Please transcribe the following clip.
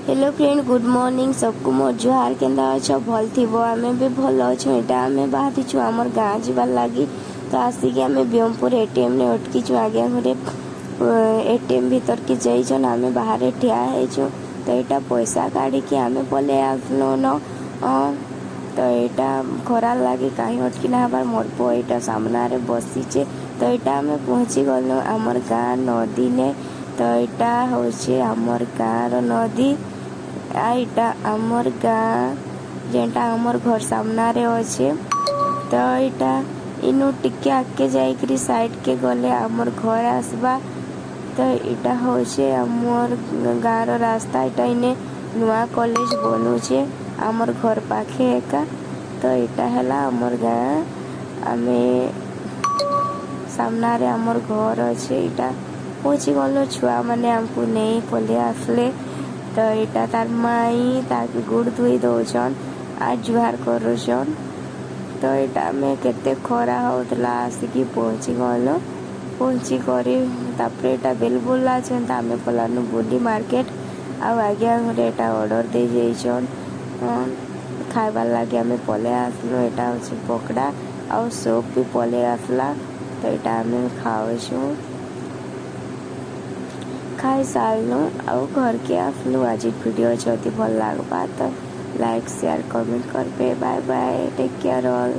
Hello friend, good morning सबको मोर जुहार। केंदा अछ? भल थिबो? आमे भी भल अछु। एटा आमे बाहरिछु हमर गाँ जीवार लागी। तो आसिक आमे ब्योमपुर एटीएम ने अटकीछु। आगे घरे एटीएम भीतर की जाइछन, आमे बाहर ठिया हेछु। तो एटा पैसा काढ़ी कि आमे पले आसलो न। तो एटा खरार लागी कहीं अटकी ना हबार मोर पो एटा सामना रे बसीचे। तो एटा आमे पहुँची गलो हमर गाँ नदी ने। तो एटा होचे हमर गाँ रो नदी। आईटा आमर गाँ जेनटा आमर घर सामना रे अच्छे। तो इटा इनु टिके आगे जाइकरी साइड के गले आमर घर आसबा। तो इटा होचे आमर गाँ रो रास्ता। इटा इने नुआ कॉलेज बनूचे आमर घर पाखे एका। तो इटा हैला आमर गाँ। आमे सामना रे आमर घर अच्छे। इटा पहुँची गलो छुआ माने हमको नहीं पले आसले। तो एटा तार माई ताकि गुड़ धोई दौन आ जुहार करुन। तो एटा में केते खरा होतला आसिकी पहुँची गलो। पहुँची करी तापरे एटा बेल बोला छन। आमे पलानु बुडी मार्केट आ आगे घरे एटा ऑर्डर दे जाइछन खाइबार लागे। आमे पले आसलो। एटा होछि पकड़ा आ सोप भी पले आसला। तो एटा आमे खावछु। खाई सारलु आउ घर के आसलु। आज वीडियो जदि भल लागबा तो लाइक शेयर कमेंट करबे। Bye bye, take care all.